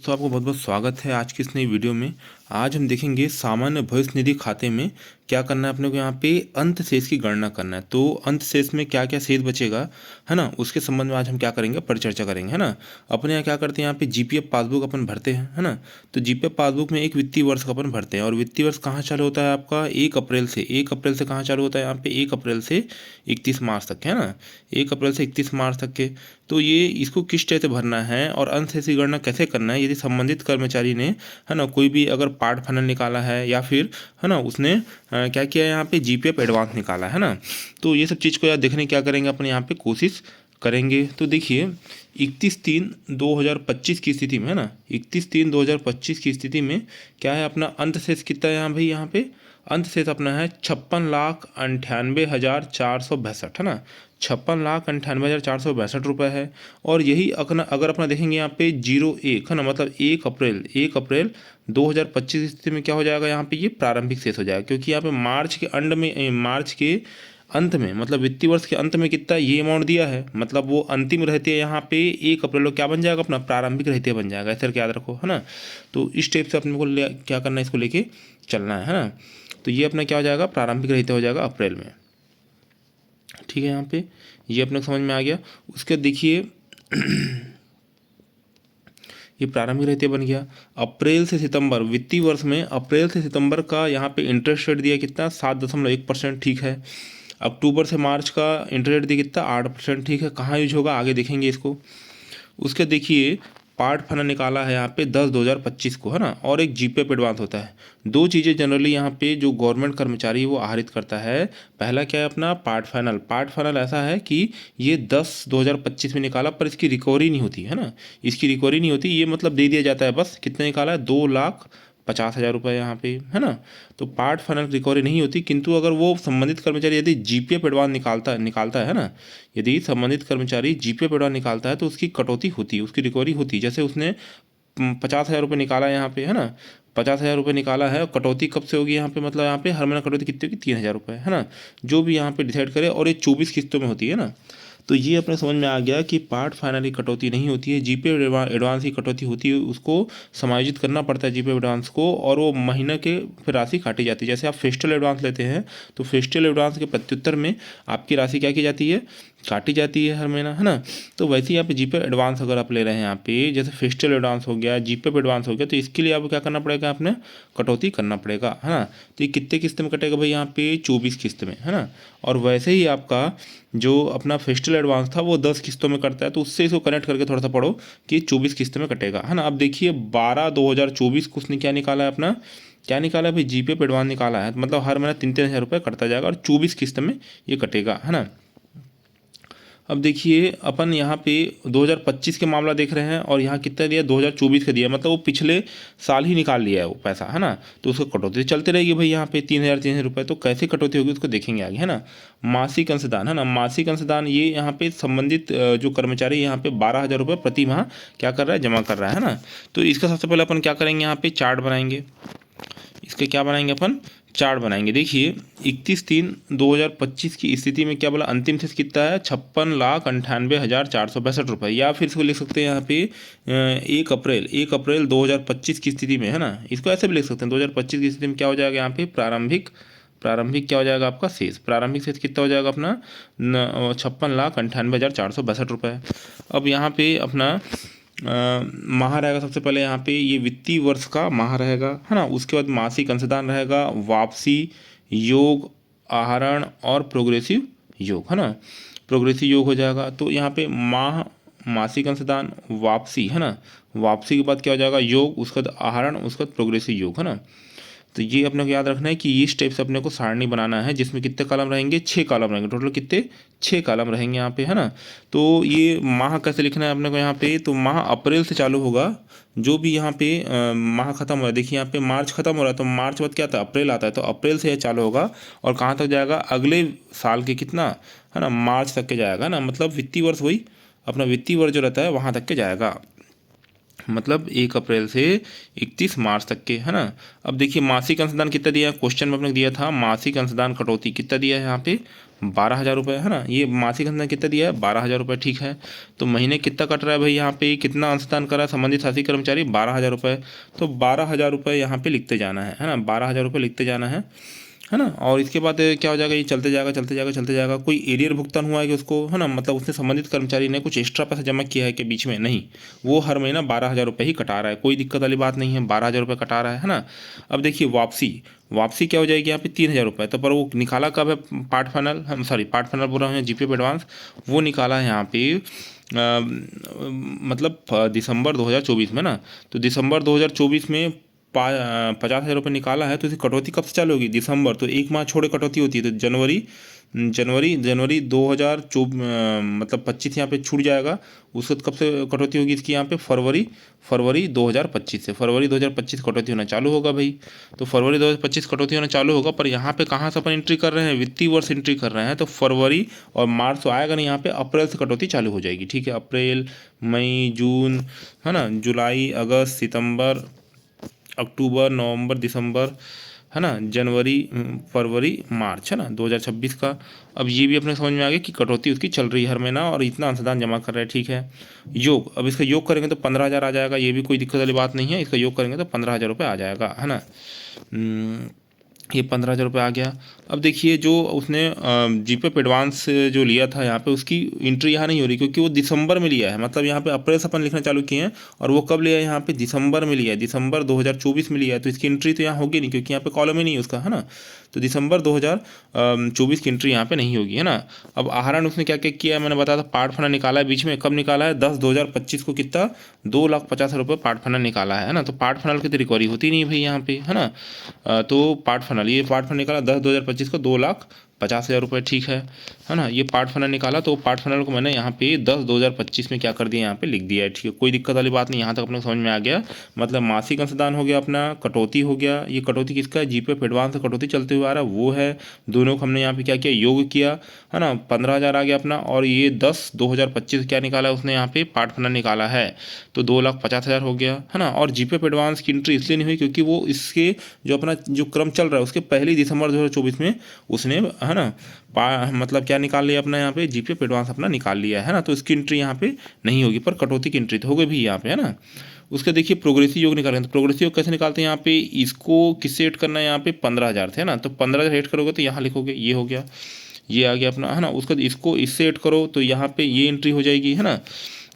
दोस्तों, आपको बहुत बहुत स्वागत है आज की इस नई वीडियो में। आज हम देखेंगे सामान्य भविष्य निधि खाते में क्या करना है अपने को। यहाँ पे अंत शेष की गणना करना है। तो अंत शेष में क्या क्या शेष बचेगा, है ना, उसके संबंध में आज हम क्या करेंगे, परिचर्चा करेंगे, है ना। अपने यहाँ क्या करते हैं, यहाँ पे जीपीएफ पासबुक अपन भरते हैं, है ना। तो जीपीएफ पासबुक में एक वित्तीय वर्ष का अपन भरते हैं और वित्तीय वर्ष कहाँ चालू होता है आपका, 1 अप्रैल से। 1 अप्रैल से कहाँ चालू होता है, यहाँ पे 1 अप्रैल से 31 मार्च तक, है ना। 1 अप्रैल से 31 मार्च तक के। तो ये इसको किस तरह से भरना है और अंत शेष की गणना कैसे करना है, यदि संबंधित कर्मचारी ने, है ना, कोई भी अगर पार्ट फाइनल निकाला है या फिर, है ना, उसने क्या किया है, यहाँ पे जीपीएफ एडवांस निकाला है ना। तो ये सब चीज़ को यार देखने क्या करेंगे अपन, यहाँ पे कोशिश करेंगे। तो देखिए 31/3/2025 की स्थिति में, है ना, 31/3/2025 की स्थिति में क्या है अपना अंत शेष कितना है यहाँ भाई, यहाँ पे अंत शेष अपना है 56,98,462, है ना। 56,98,462 रुपये है। और यही अगर अपना देखेंगे यहाँ पे 01, है ना, मतलब 1 अप्रैल 2025 की स्थिति में क्या हो जाएगा, यहाँ पे ये प्रारंभिक शेष हो जाएगा। क्योंकि यहाँ पे मार्च के अंत में, मतलब वित्तीय वर्ष के अंत में कितना ये अमाउंट दिया है, मतलब वो अंतिम रहते हैं यहाँ पे 1 अप्रैल को क्या बन जाएगा अपना, प्रारंभिक रहते बन जाएगा। ऐसा याद रखो, है ना। तो इस टाइप से अपने को क्या करना है, इसको लेके चलना है ना। तो ये अपना क्या हो जाएगा, प्रारंभिक रहते हो जाएगा अप्रैल में। ठीक है, यहाँ पे ये अपने समझ में आ गया। उसके देखिए ये प्रारंभिक रहते बन गया। अप्रैल से सितंबर वित्तीय वर्ष में, अप्रैल से सितंबर का यहाँ पे इंटरेस्ट रेट दिया कितना, 7.1%, ठीक है। अक्टूबर से मार्च का इंटरेस्ट रेट दिया कितना, 8%, ठीक है। कहाँ यूज होगा आगे देखेंगे इसको। उसके देखिए पार्ट फाइनल निकाला है यहाँ पे 10/2025 को, है ना, और एक जीपीएफ एडवांस होता है। दो चीज़ें जनरली यहाँ पे जो गवर्नमेंट कर्मचारी वो आहरित करता है। पहला क्या है अपना पार्ट फाइनल ऐसा है कि ये 10/2025 में निकाला पर इसकी रिकवरी नहीं होती, है ना। इसकी रिकवरी नहीं होती, ये मतलब दे दिया जाता है बस। कितना निकाला है, 2,50,000 रुपये यहाँ पे, है ना। तो पार्ट फाइनल रिकवरी नहीं होती, किंतु अगर वो संबंधित कर्मचारी यदि जीपीएफ एडवांस निकालता है ना, यदि संबंधित कर्मचारी जीपीएफ एडवांस निकालता है तो उसकी कटौती होती है, उसकी रिकवरी होती है। जैसे उसने 50,000 रुपये निकाला यहाँ पे, है ना, 50,000 रुपये निकाला है, कटौती कब से होगी यहाँ पे, मतलब यहाँ पे हर महीना कटौती कितनी होगी, 3,000 रुपये, है ना। जो भी यहाँ पे डिसाइड करे, और ये 24 किस्तों में होती है ना। तो ये अपने समझ में आ गया कि पार्ट फाइनल की कटौती नहीं होती है, जीपे एडवांस की कटौती होती है। उसको समायोजित करना पड़ता है जीपे एडवांस को, और वो महीने के फिर राशि काटी जाती है। जैसे आप फेस्टिवल एडवांस लेते हैं तो फेस्टिवल एडवांस के प्रत्युत्तर में आपकी राशि क्या की जाती है, काटी जाती है हर महीना, है ना। तो वैसे ही यहाँ पे जीपे एडवांस अगर आप ले रहे हैं यहाँ पे, जैसे फेस्टिवल एडवांस हो गया, जीपे एडवांस हो गया, तो इसके लिए आपको क्या करना पड़ेगा, आपने कटौती करना पड़ेगा, है ना। तो ये कितने किस्त में कटेगा भाई, यहाँ पे 24 किस्त में, है ना। और वैसे ही आपका जो अपना फेस्टिवल एडवांस था वो 10 किस्तों में करता है, तो उससे इसको कनेक्ट करके थोड़ा सा पढ़ो कि 24 किस्त में कटेगा, है ना। अब देखिए 12/2024 को उसने क्या निकाला है अपना, क्या निकाला है भाई, जीपे एडवांस निकाला है, मतलब हर महीना 3-3 हज़ार रुपये कटता जाएगा और 24 किस्त में ये कटेगा, है ना। अब देखिए अपन यहाँ पे 2025 के मामला देख रहे हैं और यहाँ कितना दिया, 2024 का दिया, मतलब वो पिछले साल ही निकाल लिया है वो पैसा, है ना। तो उसको कटौती चलते रहेगी भाई, यहाँ पे 3,000 रुपये। तो कैसे कटौती होगी उसको देखेंगे आगे, है ना। मासिक अंशदान, है ना, मासिक अंशदान ये यहाँ पे संबंधित जो कर्मचारी यहाँ पे 12,000 रुपये प्रति माह क्या कर रहा है, जमा कर रहा है ना। तो इसका सबसे पहले अपन क्या करेंगे, यहाँ पे चार्ट बनाएंगे। इसके क्या बनाएंगे अपन, चार्ट बनाएंगे। देखिए 31/3/2025 की स्थिति में क्या बोला, अंतिम शेष कितना है, 56,98,462 रुपये। या फिर इसको लिख सकते हैं यहाँ पे 1 अप्रैल 2025 की स्थिति में, है ना। इसको ऐसे भी लिख सकते हैं, 2025 की स्थिति में क्या हो जाएगा यहाँ पे, प्रारंभिक क्या हो जाएगा आपका शेष, प्रारंभिक शेष कितना हो जाएगा अपना 56,98,462 रुपये। अब यहाँ पे अपना माह रहेगा सबसे पहले यहाँ पे, ये वित्तीय वर्ष का माह रहेगा, है ना। उसके बाद मासिक अंशदान रहेगा, वापसी योग, आहरण और प्रोग्रेसिव योग, है ना। प्रोग्रेसिव योग हो जाएगा। तो यहाँ पे मासिक अंशदान, वापसी, है ना, वापसी के बाद क्या हो जाएगा, योग, उसके बाद आहरण, उसके बाद प्रोग्रेसिव योग, है ना। तो ये अपने को याद रखना है कि इस टाइप से अपने को सारणी बनाना है, जिसमें कितने कॉलम रहेंगे, 6 कॉलम रहेंगे टोटल, कितने 6 कॉलम रहेंगे यहाँ पे, है ना। तो ये माह कैसे लिखना है अपने को यहाँ पे, तो माह अप्रैल से चालू होगा, जो भी यहाँ पे माह खत्म हो रहा है, देखिए यहाँ पे मार्च खत्म हो रहा है, तो मार्च बाद क्या आता है, अप्रैल आता है, तो अप्रैल से यह चालू होगा और कहाँ तक जाएगा, अगले साल के कितना, है ना, मार्च तक के जाएगा ना। मतलब वित्तीय वर्ष वही अपना वित्तीय वर्ष जो रहता है वहाँ तक के जाएगा। मतलब 1 अप्रैल से 31 मार्च तक के, है ना। अब देखिए मासिक अंशदान कितना दिया है, क्वेश्चन में अपने दिया था मासिक अंशदान कटौती कितना दिया है यहाँ पे 12,000 रुपये, है ना। ये मासिक अंशदान कितना दिया है 12,000 रुपये, ठीक है। तो महीने कितना कट रहा है भाई, यहाँ पे कितना अंशदान करा संबंधित शासी कर्मचारी 12,000 रुपये। तो 12,000 रुपये यहाँ पे लिखते जाना है ना, 12,000 रुपये लिखते जाना है ना। और इसके बाद क्या हो जाएगा, ये चलते जाएगा चलते जाएगा चलते जाएगा। कोई एरियर भुगतान हुआ है कि उसको, है ना, मतलब उसने संबंधित कर्मचारी ने कुछ एक्स्ट्रा पैसा जमा किया है कि बीच में, नहीं, वो हर महीना 12,000 रुपये ही कटा रहा है, कोई दिक्कत वाली बात नहीं है, 12,000 रुपये कटा रहा है ना। अब देखिए वापसी क्या हो जाएगी यहाँ पे 3,000 रुपये। तो पर वो निकाला कब है, पार्ट फाइनल, हम सॉरी पार्ट फाइनल बोल रहे हैं, जीपीएफ एडवांस वो निकाला है यहाँ पे मतलब दिसंबर 2024 में ना। तो दिसंबर 2024 में 50,000 रुपये निकाला है। तो इसकी कटौती कब से चालू होगी, दिसंबर, तो एक माह छोड़े कटौती होती है। तो जनवरी 2024 मतलब 25 यहाँ पे छूट जाएगा। उसके कब से कटौती होगी इसकी, यहाँ पे फरवरी 2025 से, फरवरी 2025 कटौती होना चालू होगा भाई। तो फरवरी 2025 कटौती होना चालू होगा। पर यहाँ पे कहाँ से अपन एंट्री कर रहे हैं, वित्तीय वर्ष एंट्री कर रहे हैं। तो फरवरी और मार्च तो आएगा नहीं, यहाँ पे अप्रैल से कटौती चालू हो जाएगी, ठीक है। अप्रैल, मई, जून, है ना, जुलाई, अगस्त, सितंबर, अक्टूबर, नवंबर, दिसंबर, है ना, जनवरी, फरवरी, मार्च, है ना, 2026 का। अब ये भी अपने समझ में आ गया कि कटौती उसकी चल रही है हर महीना और इतना अंशदान जमा कर रहे हैं, ठीक है। योग, अब इसका योग करेंगे तो 15,000 आ जाएगा, ये भी कोई दिक्कत वाली बात नहीं है। इसका योग करेंगे तो 15,000 रुपये आ जाएगा, है ना। ये 15,000 रुपये आ गया। अब देखिए जो उसने जीपीएफ एडवांस जो लिया था यहाँ पे, उसकी एंट्री यहाँ नहीं हो रही क्योंकि वो दिसंबर में लिया है। मतलब यहाँ पे अप्रैल से अपन लिखना चालू किए हैं और वो कब लिया है, यहाँ पे दिसंबर में लिया है, दिसंबर 2024 में लिया है। तो इसकी एंट्री तो यहाँ होगी नहीं क्योंकि यहाँ पे कॉलम ही नहीं है उसका, है ना। तो दिसंबर 2024 की एंट्री यहाँ पे नहीं होगी, है ना। अब आहरण उसने क्या क्या किया है, मैंने बताया था, पार्ट फंड निकाला है बीच में, कब निकाला है 10/2025 को, कितना 2,50,000 रुपये पार्ट फंड निकाला है ना। तो पार्ट फंड की तो रिकवरी होती नहीं भाई यहाँ पे, है ना। तो पार्ट फंड, ये पार्ट फंड निकाला 10/2025 को 2,50,000 रुपये, ठीक है ना। ये पार्ट फंड निकाला, तो पार्ट फंड को मैंने यहाँ पे 10/2025 में क्या कर दिया, यहाँ पे लिख दिया है, ठीक है। कोई दिक्कत वाली बात नहीं, यहाँ तक अपने समझ में आ गया। मतलब मासिक अंशदान हो गया अपना, कटौती हो गया। ये कटौती किसका है, जीपीएफ एडवांस से कटौती चलते हुए आ रहा है वो है। दोनों को हमने यहाँ पे क्या किया, योग किया, है ना। 15,000 आ गया अपना। और ये 10/2025 क्या निकाला है उसने, यहाँ पे पार्ट फंड निकाला है, तो 2,50,000 हो गया, है ना। और जीपीएफ एडवांस की एंट्री इसलिए नहीं हुई क्योंकि वो इसके जो अपना जो क्रम चल रहा है उसके पहले दिसंबर 2024 में उसने, है ना, मतलब क्या निकाल लिया अपना, यहाँ पे जीपीएफ एडवांस अपना निकाल लिया है ना। तो इसकी एंट्री यहाँ पे नहीं होगी, पर कटौती की एंट्री तो हो गई भी यहाँ पे, है ना। उसके देखिए प्रोग्रेसिव योग निकालेंगे, तो प्रोग्रेसिव योग कैसे निकालते हैं, यहाँ पे इसको किससे ऐड करना है, यहाँ पे 15,000 थे ना। तो 15,000 ऐड करोगे तो यहाँ लिखोगे, ये हो गया, ये आ गया अपना, है ना। उसके इसको इससे ऐड करो तो यहाँ पे ये एंट्री हो जाएगी, है ना।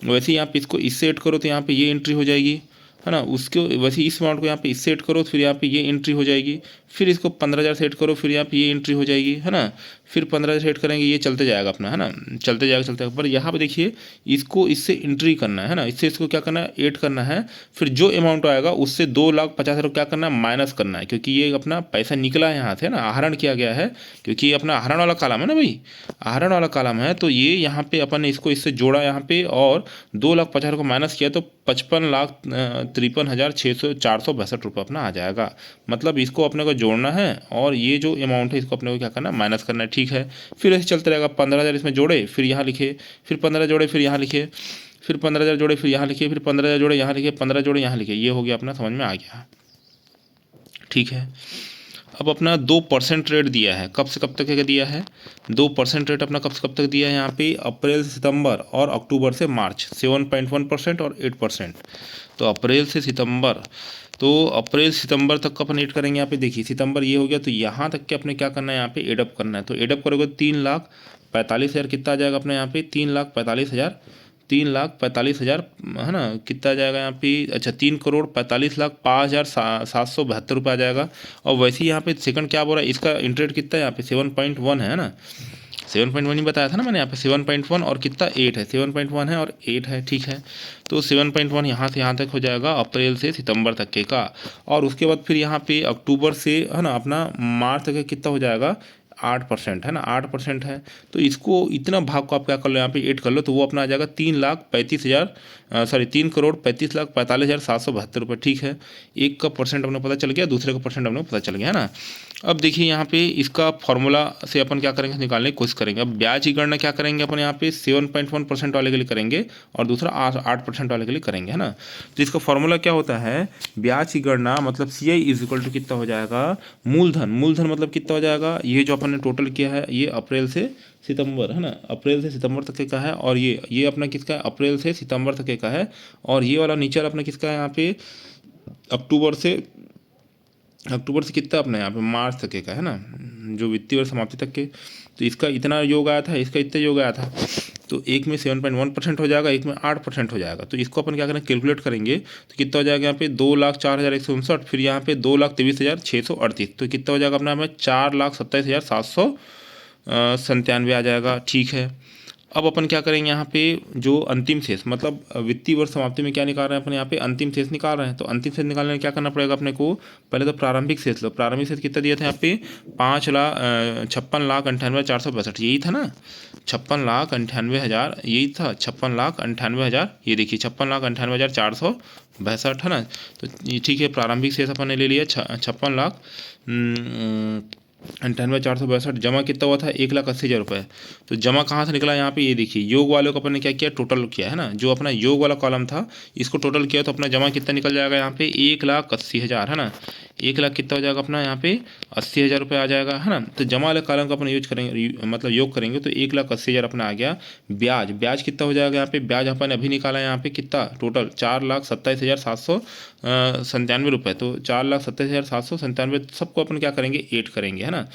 वैसे ही यहाँ पे इसको इससे ऐड करो तो यहाँ पे ये एंट्री हो जाएगी, है ना। उसके वैसे इस अमाउंट को यहाँ पे इससे ऐड करो, फिर यहाँ पे ये एंट्री हो जाएगी। फिर इसको 15,000 से ऐड करो, फिर यहाँ पे ये एंट्री हो जाएगी, है ना। फिर 15,000 से ऐड करेंगे, ये चलते जाएगा अपना, है ना, चलते जाएगा। पर यहाँ पे देखिए इसको इससे एंट्री करना है ना, इससे इसको क्या करना है, ऐड करना है। फिर जो अमाउंट आएगा उससे 2,50,000 क्या करना है, माइनस करना है, क्योंकि ये अपना पैसा निकला है यहाँ से ना, आहरण किया गया है, क्योंकि ये अपना आहरण वाला कॉलम है ना भाई, आहरण वाला कॉलम है। तो ये यहाँ पे अपन ने इसको इससे जोड़ा यहाँ पे, और 2,50,000 को माइनस किया तो 55,53,462 रुपये अपना आ जाएगा। मतलब इसको अपने को जोड़ना है और ये जो अमाउंट है इसको अपने को क्या करना है, माइनस करना है, ठीक है। फिर ऐसे चलते रहेगा, 15,000 इसमें जोड़े, फिर यहाँ लिखे, फिर 15 जोड़े, फिर यहाँ लिखे, फिर 15,000 जोड़े, फिर यहाँ लिखे, फिर 15,000 जोड़े, यहाँ लिखे, 15 जोड़े, यहाँ लिखे। ये हो गया अपना, समझ में आ गया, ठीक है। अब अपना 2% रेट दिया है, कब से कब तक का दिया है, 2% रेट अपना कब से कब तक दिया है, यहाँ पे अप्रैल से सितंबर और अक्टूबर से मार्च, 7.1% और 8%। तो अप्रैल से सितंबर, तो अप्रैल सितंबर तक का अपन ऐड करेंगे। यहाँ पे देखिए सितंबर ये हो गया, तो यहाँ तक के अपने क्या करना है, यहाँ पे एडअप करना है। तो एडअप करोगे 3,45,000 कितना आ जाएगा अपने यहाँ पे, 3,45,000, है ना, कितना आ जाएगा यहाँ पे, अच्छा 3,45,05,772 रुपये आ जाएगा। और वैसे ही यहाँ पे सेकंड क्या बोल रहा है, इसका इंटरेस्ट कितना है यहाँ पे 7.1 है ना, 7.1 ही बताया था ना मैंने, यहाँ पे 7.1 और कितना 8 है, 7.1 है और 8 है, ठीक है। तो 7.1 यहाँ से यहाँ तक हो जाएगा अप्रैल से सितंबर तक के का। और उसके बाद फिर यहाँ पे अक्टूबर से, है ना, अपना मार्च तक कितना हो जाएगा, 8%, है ना, 8% है। तो इसको इतना भाग को आप क्या कर लो, यहाँ पे ऐड कर लो, तो वो अपना आ जाएगा 3,35,000, सॉरी 3,35,45,772 रुपये, ठीक है। एक का परसेंट अपने पता चल गया, दूसरे का परसेंट अपने पता चल गया, है ना। अब देखिए यहाँ पे इसका फॉर्मूला से अपन क्या करेंगे, निकालने की कोशिश करेंगे। अब ब्याज की गणना क्या करेंगे अपन यहाँ पे 7.1% वाले के लिए करेंगे और दूसरा 8% वाले के लिए करेंगे, है ना। तो इसका फॉर्मूला क्या होता है, ब्याज की गणना मतलब CI इज इक्वल टू कितना हो जाएगा, मूलधन मतलब कितना हो जाएगा, ये जो अपन ने टोटल किया है ये अप्रैल से सितंबर, है ना, अप्रैल से सितंबर तक का है, और ये अपना किसका है, अप्रैल से सितंबर तक का है, और ये वाला नीचे वाला अपना किसका है, यहाँ पे अक्टूबर से कितना अपना यहाँ पे मार्च तक का है ना, जो वित्तीय वर्ष समाप्ति तक के। तो इसका इतना योग आया था, इसका इतना योग आया था, तो एक में 7.1% हो जाएगा, एक में 8% हो जाएगा। तो इसको अपन क्या करें, कैलकुलेट करेंगे तो कितना हो जाएगा यहाँ पे 2,04,159, फिर यहाँ पे 2,23,638, तो कितना हो जाएगा अपना हमें 4,27,797 आ जाएगा, ठीक है। अब अपन क्या करेंगे यहाँ पे, जो अंतिम शेष मतलब वित्तीय वर्ष समाप्ति में क्या निकाल रहे हैं अपन यहाँ पे, अंतिम शेष निकाल रहे हैं। तो अंतिम शेष निकालने में क्या करना पड़ेगा अपने को, पहले तो प्रारंभिक शेष लो। प्रारंभिक शेष कितना दिया था यहाँ पे, 56,98,462, यही था ना, 56,98,000 यही था, 56,98,000, ये देखिए 56,98,462 है ना। तो ठीक है, प्रारंभिक शेष अपन ने ले लिया 56,98,462, जमा कितना हुआ था 1,80,000 रुपये। तो जमा कहाँ से निकला यहाँ पे, ये देखिए योग वालों को अपन ने क्या किया, टोटल किया, है ना, जो अपना योग वाला कॉलम था इसको टोटल किया, तो अपना जमा कितना निकल जाएगा यहाँ पे 1,80,000, है ना। 1,00,000 कितना हो जाएगा अपना यहाँ पे 80,000 रुपये आ जाएगा, है ना। तो जमा वाले कॉलम का अपन यूज करेंगे, मतलब योग करेंगे, तो 1,80,000 अपना आ गया। ब्याज कितना हो जाएगा यहाँ पे, ब्याज अपन अभी निकाला यहाँ पे कितना, टोटल 4,27,797 रुपये। तो 4,27,797 सबको अपन क्या करेंगे, ऐड करेंगे, है ना।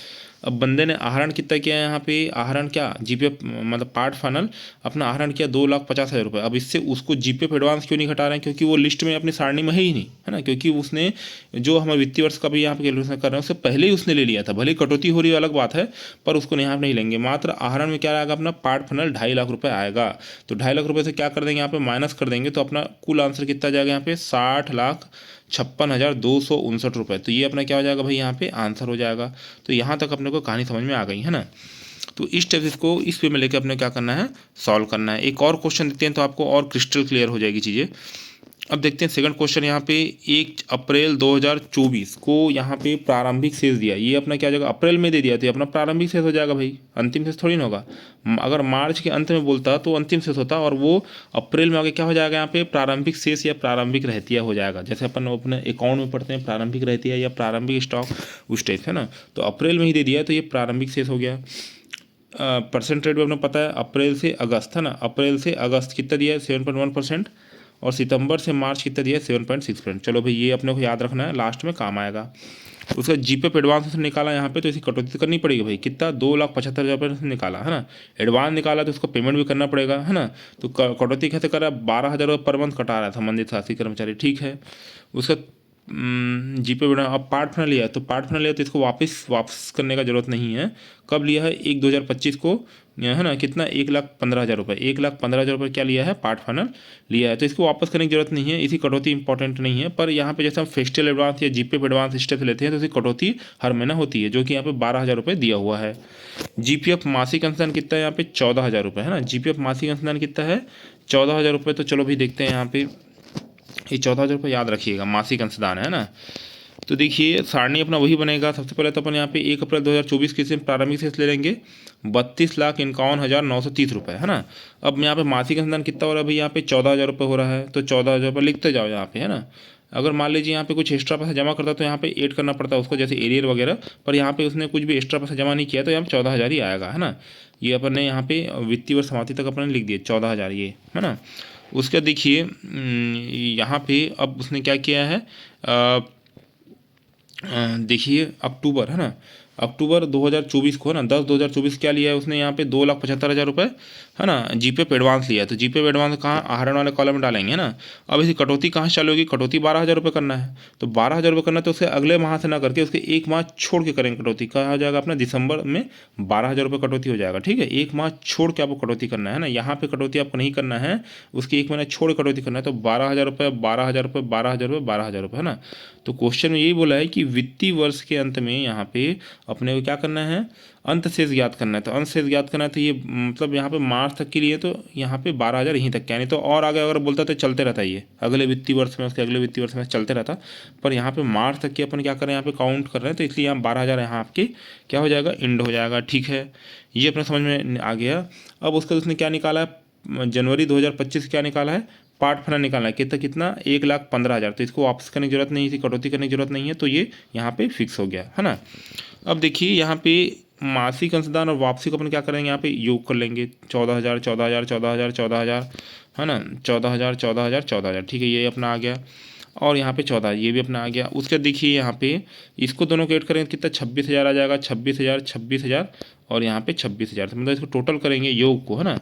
अब बंदे ने आहरण कितना किया है यहाँ पे, आहरण क्या जीपीएफ मतलब पार्ट फाइनल अपना आहरण किया 2,50,000 रुपये। अब इससे उसको जीपीएफ एडवांस क्यों नहीं घटा रहे हैं, क्योंकि वो लिस्ट में अपनी सारणी में है ही नहीं, है ना, क्योंकि उसने जो हमारे वित्तीय वर्ष का भी यहाँ पे कैलकुलेशन कर रहे हैं उससे पहले ही उसने ले लिया था। भले कटौती हो रही है अलग बात है, पर उसको यहाँ नहीं लेंगे। मात्र आहरण में क्या आएगा अपना पार्ट फाइनल 2.5 लाख रुपये आएगा। तो 2.5 लाख रुपये से क्या कर देंगे यहाँ पे, माइनस कर देंगे, तो अपना कुल आंसर कितना जाएगा यहाँ पे 60,56,259 रुपये। तो ये अपना क्या हो जाएगा भाई, यहाँ पे आंसर हो जाएगा। तो यहाँ तक अपने को कहानी समझ में आ गई, है ना। तो इस टाइप से इसको इस वे में लेकर अपने क्या करना है, सॉल्व करना है। एक और क्वेश्चन देखते हैं तो आपको और क्रिस्टल क्लियर हो जाएगी चीज़ें। अब देखते हैं सेकंड क्वेश्चन यहाँ पे, 1 अप्रैल 2024 को यहाँ पे प्रारंभिक शेष दिया, ये अपना क्या हो जाएगा, अप्रैल में दे दिया तो ये अपना प्रारंभिक शेष हो जाएगा भाई, अंतिम शेष थोड़ी ना होगा। अगर मार्च के अंत में बोलता तो अंतिम शेष होता, और वो अप्रैल में आगे क्या हो जाएगा यहाँ पे, प्रारंभिक शेष या प्रारंभिक रहतिया हो जाएगा। जैसे अपन अपने अकाउंट में पढ़ते हैं प्रारंभिक रहतिया या प्रारंभिक स्टॉक, उस टाइप, है ना। तो अप्रैल में ही दे दिया तो ये प्रारंभिक शेष हो गया। परसेंट रेट भी अपने पता है, अप्रैल से अगस्त, है ना, अप्रैल से अगस्त कितना दिया है 7.1%, और सितंबर से मार्च कितना दिया है 7.6%। चलो भाई ये अपने को याद रखना है, लास्ट में काम आएगा। उसका जीपीएफ एडवांस से निकाला यहाँ पे, तो इसी कटौती करनी पड़ेगी भाई, कितना 2,75,000 रुपये से निकाला, है ना। एडवांस निकाला तो उसको पेमेंट भी करना पड़ेगा, है ना। तो कटौती कैसे करा, 12,000 रुपये पर मंथ कटा रहा था मंदिर शासी कर्मचारी, ठीक है। उसका जीपे बना। अब पार्ट फाइनल लिया है, तो पार्ट फाइनल लिया तो इसको वापस करने का जरूरत नहीं है। कब लिया है, 1/2025 को, है ना, कितना 1,15,000 रुपये, 1,15,000 रुपये क्या लिया है, पार्ट फाइनल लिया है, तो इसको वापस करने की जरूरत नहीं है। इसी कटौती इंपॉर्टेंट नहीं है, पर यहाँ पे जैसे हम फेस्टिवल एडवांस या जीपे एडवांस स्टेप लेते हैं तो इसकी कटौती हर महीना होती है, जो कि यहाँ पे 12,000 रुपये दिया हुआ है। जीपीएफ मासिक अंशदान कितना है यहाँ पे 14,000 रुपये, है ना। जीपीएफ मासिक अंशदान कितना है 14,000 रुपये। तो चलो भी देखते हैं यहाँ पे, ये 14,000 रुपये याद रखिएगा, मासिक अंशदान है ना। तो देखिए सारणी अपना वही बनेगा। सबसे पहले तो अपन यहाँ पे 1 अप्रैल 2024 के से प्रारंभिक शेष ले लेंगे 32,51,930 रुपये, है ना। अब यहाँ पे मासिक अंशदान कितना हो रहा है भाई, यहाँ पे 14,000 रुपये हो रहा है, तो 14,000 रुपये लिखते जाओ यहाँ पे, है ना। अगर मान लीजिए यहाँ पे कुछ एक्स्ट्रा पैसा जमा करता तो यहाँ पे ऐड करना पड़ता उसको, जैसे एरियर वगैरह, पर यहाँ पे उसने कुछ भी एक्स्ट्रा पैसा जमा नहीं किया तो यहाँ पे 14,000 ही आएगा, है ना। ये अपन ने यहाँ पे वित्तीय वर्ष समाप्ति तक अपन ने लिख दिया 14,000 ये, है ना। उसका देखिए यहाँ पे अब उसने क्या किया है, देखिए अक्टूबर, है ना, अक्टूबर 2024 को, है ना, 10/2024 क्या लिया है उसने यहाँ पे 2,75,000 रुपये, है ना, जीपे पे एडवांस लिया है। तो जीपे पे एडवांस कहाँ, आहरण वाले कॉलम में डालेंगे, है ना। अब इसी कटौती कहाँ से चालू होगी, कटौती 12,000 रुपये करना है, तो 12,000 रुपये करना है, तो उसके अगले माह से ना करके उसके एक माह छोड़ के करेंगे कटौती। कहाँ हो जाएगा अपना, दिसंबर में 12,000 रुपये कटौती हो जाएगा, ठीक है। एक माह छोड़ के आपको कटौती करना है ना, यहाँ पे कटौती आपको नहीं करना है, उसके एक महीना छोड़ कटौती करना है। तो 12,000 रुपये, 12,000 रुपये, 12,000 रुपये, 12,000 रुपये, है ना। तो क्वेश्चन में यही बोला है कि वित्तीय वर्ष के अंत में यहाँ पे अपने को क्या करना है, अंत शेष ज्ञात करना है। तो अंत शेष ज्ञात करना है तो ये मतलब यहाँ पे मार्च तक के लिए तो यहाँ पे 12,000 यहीं तक क्या, नहीं तो और आगे अगर बोलता तो चलते रहता, ये अगले वित्तीय वर्ष में, उसके अगले वित्तीय वर्ष में चलते रहता। पर यहाँ पे मार्च तक की अपन क्या कर रहे हैं, यहाँ पे काउंट कर रहे हैं, तो इसलिए यहाँ 12,000 यहाँ आपके क्या हो जाएगा, एंड हो जाएगा। ठीक है, ये अपने समझ में आ गया। अब उसका उसने क्या निकाला है, जनवरी 2025 क्या निकाला है, पार्ट फंड निकालना है, कितना कितना 1,15,000। तो इसको वापस करने की जरूरत नहीं थी, कटौती करने की जरूरत नहीं है, तो ये यहाँ पे फिक्स हो गया है ना। अब देखिए यहाँ पे मासिक अंशदान और वापसी को अपन क्या करेंगे, यहाँ पे योग कर लेंगे, 14,000 14,000 14,000 14,000 है ना, 14,000 14,000 14,000। ठीक है, ये अपना आ गया, और यहाँ पे 14 ये भी अपना आ गया। उसके देखिए यहाँ पे इसको दोनों को ऐड करेंगे कितना, 26,000 आ जाएगा, 26,000 26,000 और यहाँ पे 26,000। तो मतलब इसको टोटल करेंगे योग को, है ना,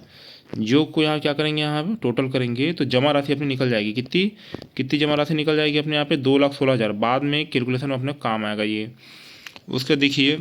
योग को यहाँ क्या करेंगे, यहाँ पे टोटल करेंगे तो जमा राशि अपनी निकल जाएगी, कितनी कितनी जमा राशि निकल जाएगी अपने यहाँ पे 2,16,000। बाद में कैलकुलेशन में अपने काम आएगा ये। उसका देखिए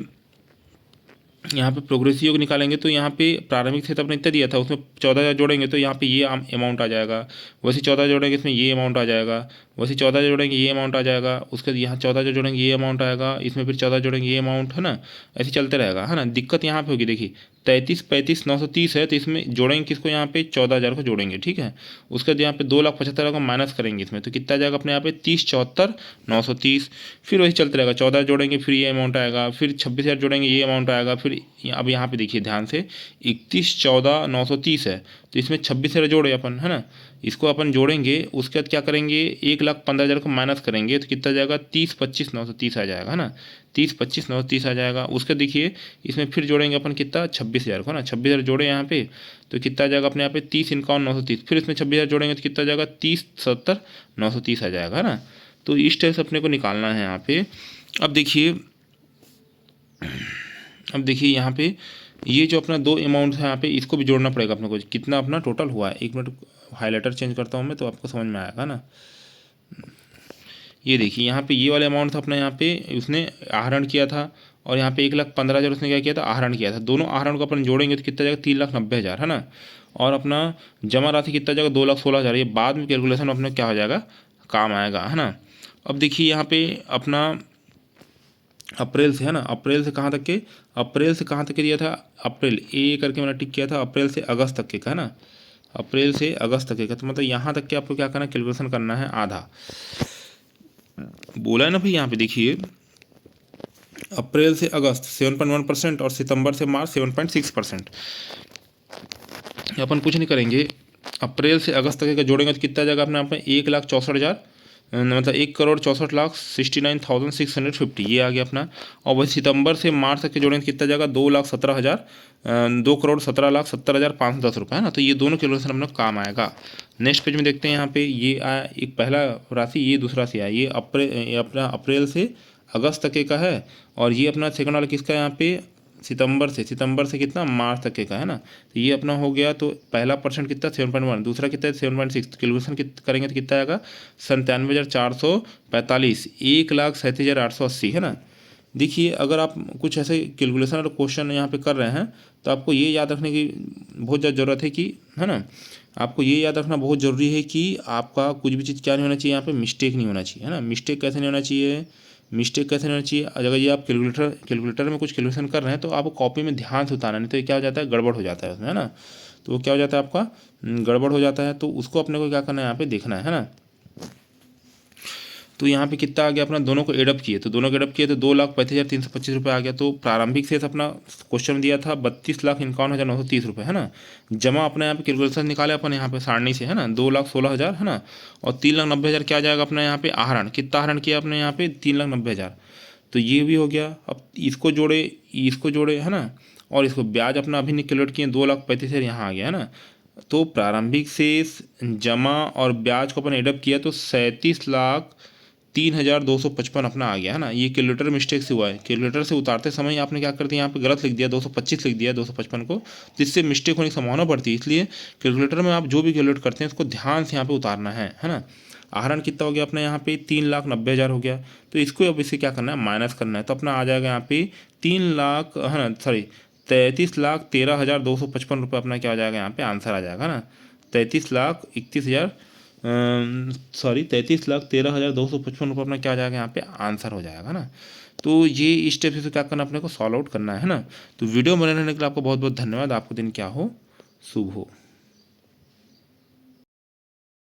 यहाँ पे प्रोग्रेसिव योग निकालेंगे, तो यहाँ पे प्रारंभिक क्षेत्र अपने इतना दिया था, उसमें 14,000 जोड़ेंगे तो यहाँ पे ये अमाउंट आ जाएगा। वैसे 14 जोड़ेंगे इसमें ये अमाउंट आ जाएगा, वैसे 14 जोड़ेंगे ये अमाउंट आ जाएगा। उसके यहाँ 14 जोड़ेंगे ये अमाउंट आएगा, इसमें फिर 14 जोड़ेंगे ये अमाउंट, है ना, ऐसे चलते रहेगा, है ना। दिक्कत यहाँ पे होगी, देखिए 33 35 930 है, तो इसमें जोड़ेंगे किसको, यहाँ पे 14,000 को जोड़ेंगे। ठीक है, उसके बाद यहाँ पे 2,75,000 को माइनस करेंगे इसमें, तो कितना आ जाएगा अपने यहाँ पे 30 74 930। फिर वही चलते रहेगा, 14 जोड़ेंगे फिर ये अमाउंट आएगा, फिर 26,000 जोड़ेंगे ये अमाउंट आएगा, फिर अब यहाँ पे देखिए ध्यान से 31 14 930 है, तो इसमें 26,000 जोड़े अपन, है ना, इसको अपन जोड़ेंगे। उसके बाद क्या करेंगे, 1,15,000 को माइनस करेंगे तो कितना जाएगा 30 25 930 आ जाएगा, है ना, 30 25 930 आ जाएगा। उसके देखिए इसमें फिर जोड़ेंगे अपन कितना 26,000 को ना, 26,000 जोड़े यहाँ पे तो कितना आ जाएगा अपने यहाँ पे 30 51 930। फिर इसमें 26,000 जोड़ेंगे तो कितना जाएगा 30 70 930 आ जाएगा, है ना। तो इस टाइप से अपने को निकालना है यहाँ पे। अब देखिए यहाँ पे ये जो अपना दो अमाउंट है यहाँ पे, इसको भी जोड़ना पड़ेगा अपने को, कितना अपना टोटल हुआ है। एक मिनट हाईलाइटर चेंज करता हूँ मैं, तो आपको समझ में आएगा ना। ये देखिए यहाँ पे ये वाले अमाउंट था अपना, यहाँ पे उसने आहरण किया था, और यहाँ पे 1,15,000 उसने क्या किया था, आहरण किया था। दोनों आहरण को अपन जोड़ेंगे तो कितना जाएगा 3,90,000, है ना। और अपना जमा राशि कितना जाएगा 2,16,000। ये बाद में कैलकुलेशन अपने क्या हो जाएगा, काम आएगा, है ना। अब देखिए यहाँ पे अपना अप्रैल से, है ना, अप्रैल से कहाँ तक के, अप्रैल से कहाँ तक के दिया था, अप्रैल ए करके मैंने टिक किया था, अप्रैल से अगस्त तक के का, है ना, अप्रैल से अगस्त तक का। तो मतलब यहाँ तक के आपको क्या करना है, कैलकुलेशन करना है आधा। बोला है ना भाई, यहाँ पे देखिए अप्रैल से अगस्त 7.1% और सितंबर से मार्च 7.6%। अपन कुछ नहीं करेंगे, अप्रैल से अगस्त तक का जोड़ेंगे तो कितना जाएगा अपने यहाँ पे 1,64,000, मतलब 1,64,69,650 ये आ गया अपना। और वही सितंबर से मार्च तक के जोड़ेंगे कितना जाएगा 2,17,000 2,17,70,510 रुपये, है ना। तो ये दोनों कैलकुलेशन अपना काम आएगा। नेक्स्ट पेज में देखते हैं, यहाँ पे ये आया एक पहला राशि, ये दूसरा राशि आया, ये अपना अप्रैल से अगस्त तक का है, और ये अपना सेकंड वाला किसका है, यहाँ पे सितंबर से कितना मार्च तक का, है ना। तो ये अपना हो गया, तो पहला परसेंट कितना 7.1, दूसरा कितना है 7.6। कैलकुलेशन करेंगे तो कितना आएगा 97,445, 1,37,880, है ना। देखिए अगर आप कुछ ऐसे कैलकुलेशन और क्वेश्चन यहाँ पे कर रहे हैं तो आपको ये याद रखने की बहुत ज़्यादा ज़रूरत है कि, है ना, आपको ये याद रखना बहुत ज़रूरी है कि आपका कुछ भी चीज़ क्या नहीं होना चाहिए, यहाँ पे मिस्टेक नहीं होना चाहिए, है ना। मिस्टेक कैसे नहीं होना चाहिए, अगर ये आप कैलकुलेटर में कुछ कैलकुलेशन कर रहे हैं तो आपको कॉपी में ध्यान से उतारना, नहीं तो ये क्या हो जाता है, गड़बड़ हो जाता है उसमें, है ना। तो वो क्या हो जाता है आपका, गड़बड़ हो जाता है, तो उसको अपने को क्या करना है, यहाँ पे देखना है ना। तो यहाँ पे कितना आ गया अपना, दोनों को एडअप किए तो 2,35,325 रुपये आ गया। तो प्रारंभिक शेष अपना क्वेश्चन दिया था 32,51,930 रुपये, है ना। जमा अपने यहाँ पे कैलकुलेशन निकाले अपन यहाँ पे सारणी से, है ना, 2,16,000, है ना, और 3,90,000 क्या जाएगा अपना यहाँ पे आहरण, कितना आहरण किया अपने यहाँ पे 3,90,000। तो ये भी हो गया। अब इसको जोड़े, है ना, और इसको ब्याज अपना अभी कैलकुलेट किए 2,35,000 यहाँ आ गया, है ना। तो प्रारंभिक शेष जमा और ब्याज को अपन एडअप किया तो 37,03,255 अपना आ गया, है ना। ये कैलकुलेटर मिस्टेक से हुआ है, कैलकुलेटर से उतारते समय आपने क्या कर दिया, यहाँ पे गलत लिख दिया, 225 लिख दिया 255 को, जिससे मिस्टेक होने की संभावना बढ़ती है। इसलिए कैलकुलेटर में आप जो भी कैलकुलेट करते हैं उसको ध्यान से यहाँ पे उतारना है ना। आहरण कितना हो गया अपना यहाँ पे 3,90,000 हो गया। तो इसको अब इसे क्या करना है, माइनस करना है। तो अपना आ जाएगा यहाँ पे 33,13,255 रुपये अपना क्या हो जाएगा, यहाँ पे आंसर आ जाएगा ना, 33,31,000 सॉरी 33,13,255 रुपये अपना क्या हो जाएगा, यहाँ पे आंसर हो जाएगा ना। तो ये इस स्टेप से क्या करना, अपने को सॉल्व आउट करना है ना। तो वीडियो बनाने के लिए आपको बहुत बहुत धन्यवाद। आपको दिन क्या हो, शुभ हो।